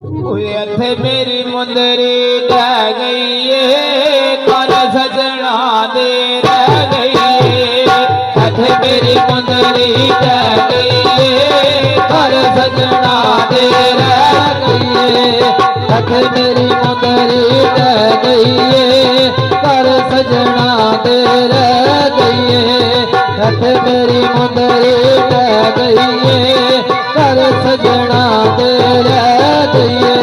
थे मेरी मुंदरी रह गई है कर सजना दे रह गई है थे मेरी मुंदरी रह गई है कर सजना दे रह गई है थे मेरी मुंदरी रह गई है कर सजना दे रह गई है थे मेरी मुंदरी रह गई है कर सजना दे रह गई है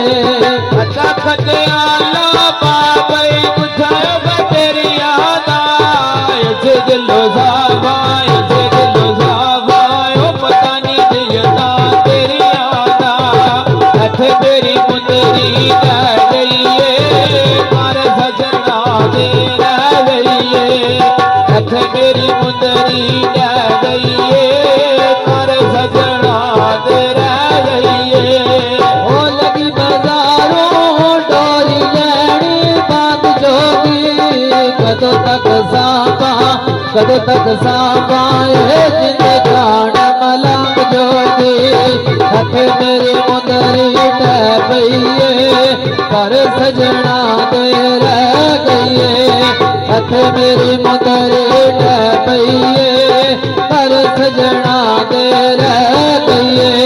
दिलो साबाई से दिलो साबाई पता नहीं दियता तेरी यादा हथे मेरी मुंदरी रह गई है कर सजना दे रह गई है हथे मेरी मुंदरी रह गई है कर सजना दे रह गई है ओ लगी बाजारों डोरी लेनी बात जोगी कदों तक साबा कदों तक साबाए जिंद जान मलंग जोगी हथे मेरी मुंदरी रह गई है कर सजना दे रह गई है हथे मेरी मुंदरी रह गई है कर सजना दे रह गई है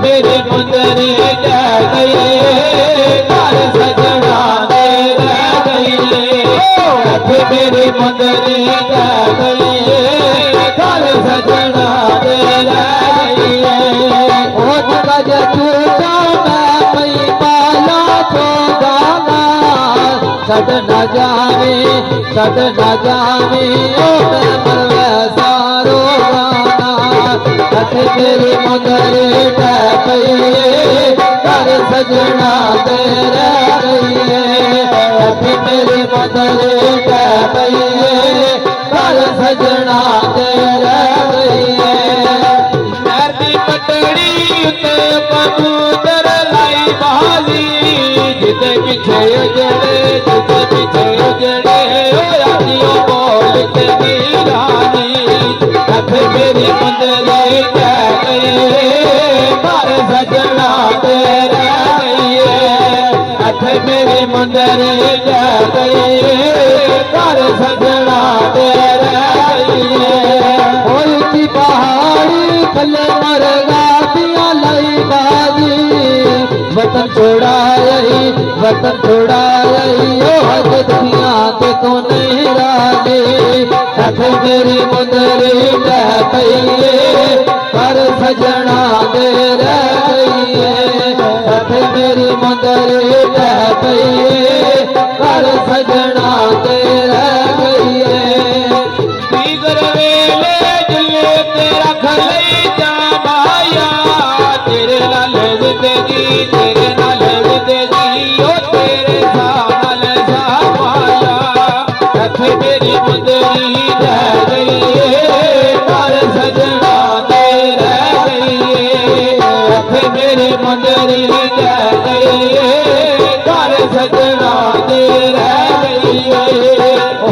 मेरी मुंदरी रह गई कर सजना दे रह गई मेरी मुंदरी रह गई कर सजना दे रह गई ओठ गज चूटा मैं पई पाला छोगाना सद न जावे ओ मैं मरवे सारो गाना हथे मेरी मुंदरी रह गई कर सजना दे रह गई हथे मेरी मुंदरी रह गई कर सजना दे रह गई मेरी पटड़ी उते कबूतर लाई बाजी जिते पीछे उजड़े ओ यादियों बोल के नीरानी हथे मेरी मुंदरी रह गई कर सजना दे रह गई हथे मेरी मुंदरी रह गई कर सजना दे रह गई ऊंची पहाड़ी थले मरगा दिया लाई बाजी वतन छोड़ा यही ओ हजत दिया के तो नहीं राजी हथे मेरी मुंदरी रह गई कर सजना दे रह गई हथे मेरी मुंदरी रह गई कर सजना दे रह गई दीगर वेले जुले तेरा खलई जा माया तेरे नाल जिंदगी तेरे नाल जिंदगी ओ तेरे साल जा माया हथे मेरी मुंदरी रह गई कर सजना दे रह गई हथे मेरी मुंदरी रह गई कर सजना दे रह गई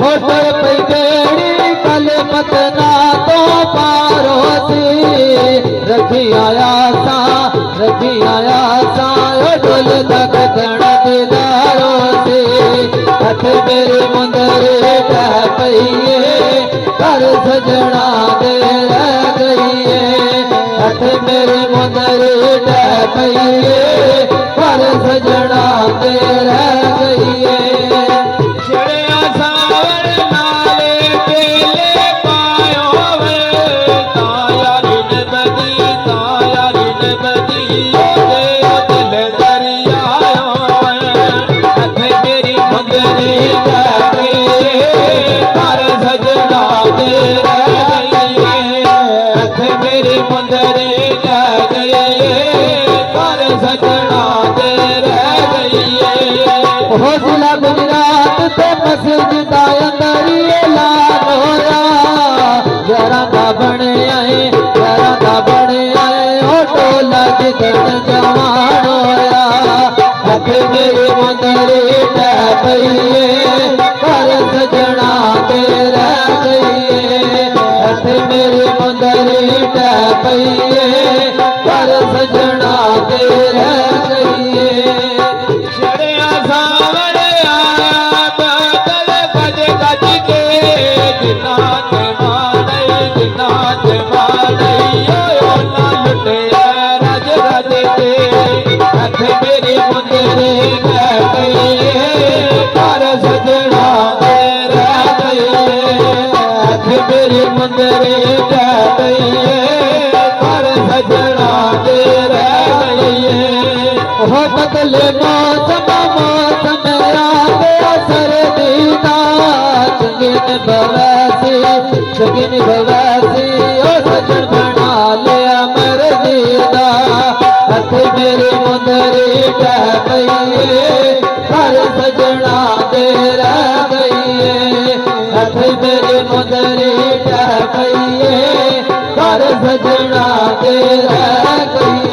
होटल पे बेड़ी कल मतना तो पारो सी रखी आया सा डोल तक गण दीदारो से हथे मेरी मुंदरी रह गई कर सजना दे रह गई हथे मेरी मुंदरी रह गई कर सजना दे रह गई चिड़िया सावर नाले केले पायो वे तायारी ने बदी दिल दरियायो हथे मेरी मुंदरी रह गई कर सजना दे रह गई हथे मेरी मुंदरी रह गई कर सजना दे रह गई ਹੱਥ ਮੇਰੀ ਮੁੰਦਰੀ ਟਹਿ ਪਈਏ ਘਰ ਸਜਣਾ ਤੇ ਰਹਿ ਗਈਏ ਹੱਥ ਮੇਰੀ ਮੁੰਦਰੀ ਟਹਿ ਪਈਏ ਘਰ ਸਜਣਾ ਤੇ ਰਹਿ ਗਈਏ ਛੜਿਆ ਸਾਵਰਿਆ ਬਦਲ ਗੱਜ ਗੱਜ ਕੇ ਜਿਨਾ ਤੇ ਮਾਣਈ ਓ ਨਾ ਲੁੱਟਿਆ ਰਜ ਰਜ ਕੇ ਹੱਥ ਮੇਰੀ ਮੁੰਦਰੀ ਟਹਿ ਪਈਏ ਘਰ ਸਜਣਾ ਤੇ ਰਹਿ ਗਈਏ ਹੱਥ ਮੇਰੀ ਮੁੰਦਰੀ ਟਹਿ ਪਈਏ ਘਰ ਸਜਣਾ ਤੇ ਰਹਿ ਗਈਏ ਉਹ ਬਦਲੇ ਮੌਸਮ ਆ ਗਿਆ ਸਰਦੀ ਦਾ ਚੰਗਿਨ ਬਵੈਸੀ ਉਹ ਸਜਣ ਬਣਾ ਲਿਆ ਮਰਦੀ ਦਾ ਹੱਥ ਮੇਰੀ ਮੁੰਦਰੀ ਟਹਿ ਪਈਏ ਘਰ ਸਜਣਾ ਤੇ ਰਹਿ ਗਈਏ ਹੱਥ ਮੇਰੀ ਮੁੰਦਰੀ ਟਹਿ ਪਈਏ ਘਰ ਸਜਣਾ ਤੇ ਰਹਿ ਗਈਏ